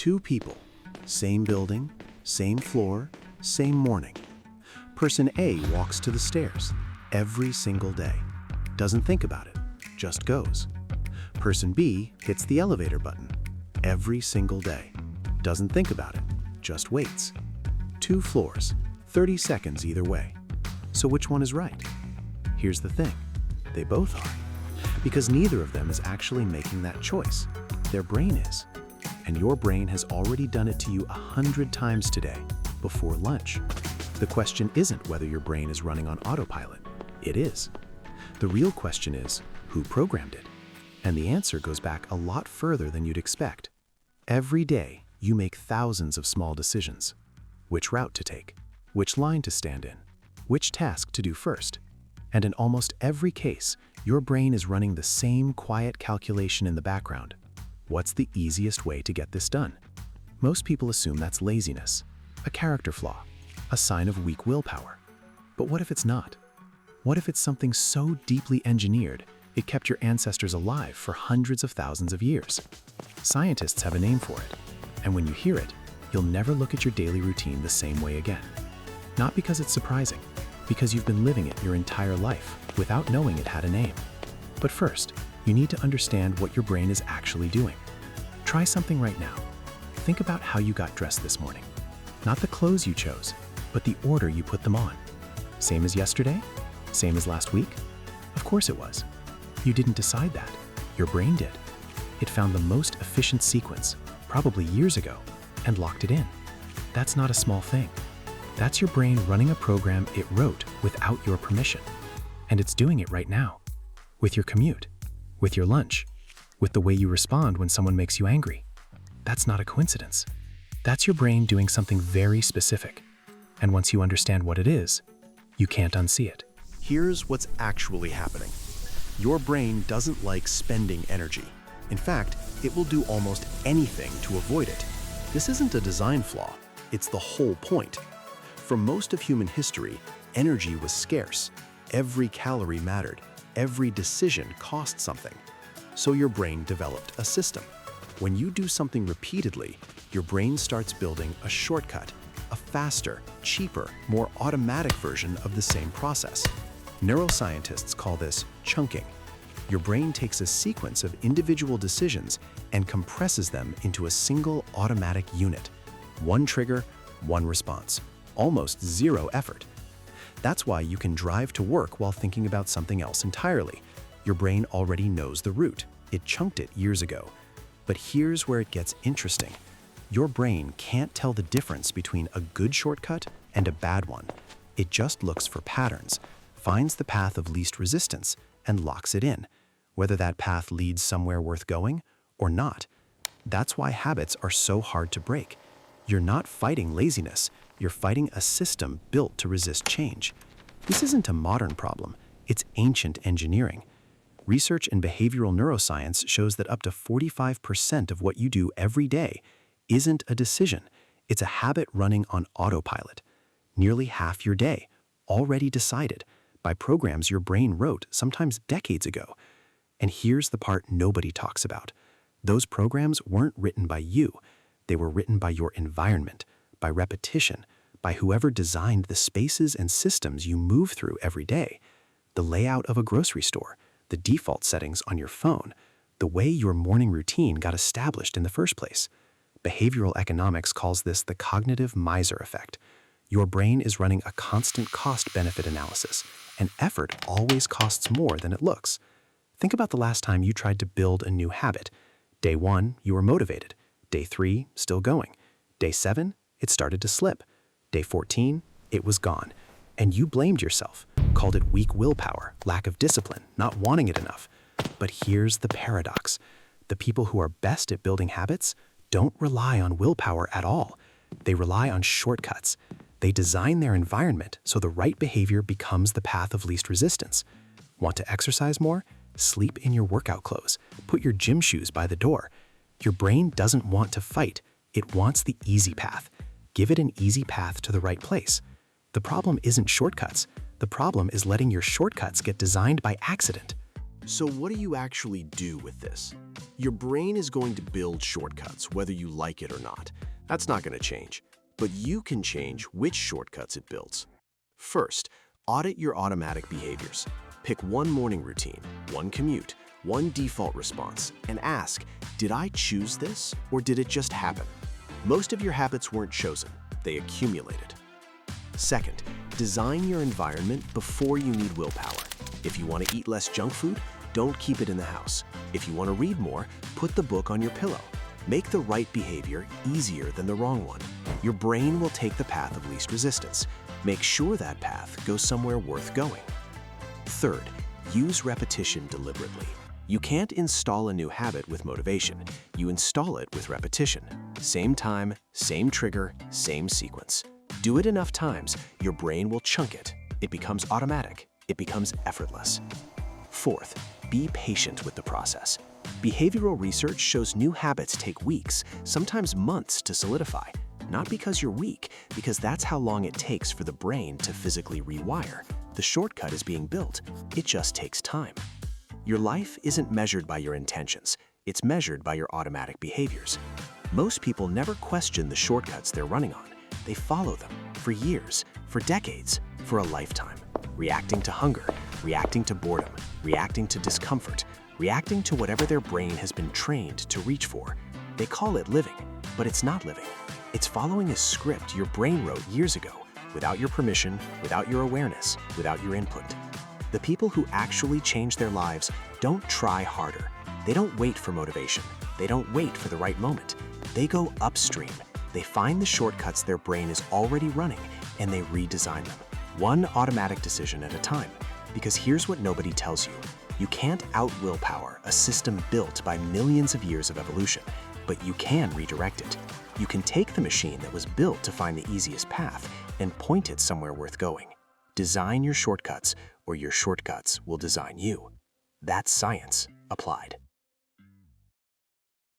Two people, same building, same floor, same morning. Person A walks to the stairs every single day. Doesn't think about it, just goes. Person B hits the elevator button every single day. Doesn't think about it, just waits. Two floors, 30 seconds either way. So which one is right? Here's the thing, they both are. Because neither of them is actually making that choice. Their brain is. And your brain has already done it to you 100 times today, before lunch. The question isn't whether your brain is running on autopilot. It is. The real question is, who programmed it? And the answer goes back a lot further than you'd expect. Every day, you make thousands of small decisions. Which route to take, which line to stand in, which task to do first. And in almost every case, your brain is running the same quiet calculation in the background. What's the easiest way to get this done? Most people assume that's laziness, a character flaw, a sign of weak willpower. But what if it's not? What if it's something so deeply engineered, it kept your ancestors alive for hundreds of thousands of years? Scientists have a name for it, and when you hear it, you'll never look at your daily routine the same way again. Not because it's surprising, because you've been living it your entire life without knowing it had a name. But first, you need to understand what your brain is actually doing. Try something right now. Think about how you got dressed this morning. Not the clothes you chose, but the order you put them on. Same as yesterday? Same as last week? Of course it was. You didn't decide that. Your brain did. It found the most efficient sequence, probably years ago, and locked it in. That's not a small thing. That's your brain running a program it wrote without your permission. And it's doing it right now. With your commute, with your lunch, with the way you respond when someone makes you angry. That's not a coincidence. That's your brain doing something very specific. And once you understand what it is, you can't unsee it. Here's what's actually happening. Your brain doesn't like spending energy. In fact, it will do almost anything to avoid it. This isn't a design flaw, it's the whole point. For most of human history, energy was scarce. Every calorie mattered. Every decision cost something. So your brain developed a system. When you do something repeatedly, your brain starts building a shortcut, a faster, cheaper, more automatic version of the same process. Neuroscientists call this chunking. Your brain takes a sequence of individual decisions and compresses them into a single automatic unit. One trigger, one response. Almost zero effort. That's why you can drive to work while thinking about something else entirely. Your brain already knows the route. It chunked it years ago. But here's where it gets interesting. Your brain can't tell the difference between a good shortcut and a bad one. It just looks for patterns, finds the path of least resistance, and locks it in, whether that path leads somewhere worth going or not. That's why habits are so hard to break. You're not fighting laziness. You're fighting a system built to resist change. This isn't a modern problem, it's ancient engineering. Research in behavioral neuroscience shows that up to 45% of what you do every day isn't a decision, it's a habit running on autopilot. Nearly half your day, already decided, by programs your brain wrote, sometimes decades ago. And here's the part nobody talks about. Those programs weren't written by you, they were written by your environment, by repetition, by whoever designed the spaces and systems you move through every day. The layout of a grocery store, the default settings on your phone, the way your morning routine got established in the first place. Behavioral economics calls this the cognitive miser effect. Your brain is running a constant cost-benefit analysis, and effort always costs more than it looks. Think about the last time you tried to build a new habit. Day 1, you were motivated. Day 3, still going. Day 7, it started to slip. Day 14, it was gone. And you blamed yourself, called it weak willpower, lack of discipline, not wanting it enough. But here's the paradox. The people who are best at building habits don't rely on willpower at all. They rely on shortcuts. They design their environment so the right behavior becomes the path of least resistance. Want to exercise more? Sleep in your workout clothes. Put your gym shoes by the door. Your brain doesn't want to fight. It wants the easy path. Give it an easy path to the right place. The problem isn't shortcuts. The problem is letting your shortcuts get designed by accident. So what do you actually do with this? Your brain is going to build shortcuts, whether you like it or not. That's not going to change. But you can change which shortcuts it builds. First, audit your automatic behaviors. Pick one morning routine, one commute, one default response, and ask, did I choose this or did it just happen? Most of your habits weren't chosen, they accumulated. Second, design your environment before you need willpower. If you want to eat less junk food, don't keep it in the house. If you want to read more, put the book on your pillow. Make the right behavior easier than the wrong one. Your brain will take the path of least resistance. Make sure that path goes somewhere worth going. Third, use repetition deliberately. You can't install a new habit with motivation. You install it with repetition. Same time, same trigger, same sequence. Do it enough times, your brain will chunk it. It becomes automatic. It becomes effortless. Fourth, be patient with the process. Behavioral research shows new habits take weeks, sometimes months to solidify. Not because you're weak, because that's how long it takes for the brain to physically rewire. The shortcut is being built. It just takes time. Your life isn't measured by your intentions. It's measured by your automatic behaviors. Most people never question the shortcuts they're running on. They follow them for years, for decades, for a lifetime. Reacting to hunger, reacting to boredom, reacting to discomfort, reacting to whatever their brain has been trained to reach for. They call it living, but it's not living. It's following a script your brain wrote years ago, without your permission, without your awareness, without your input. The people who actually change their lives don't try harder. They don't wait for motivation. They don't wait for the right moment. They go upstream. They find the shortcuts their brain is already running and they redesign them, one automatic decision at a time. Because here's what nobody tells you. You can't out-willpower a system built by millions of years of evolution, but you can redirect it. You can take the machine that was built to find the easiest path and point it somewhere worth going. Design your shortcuts, or your shortcuts will design you. That's science applied.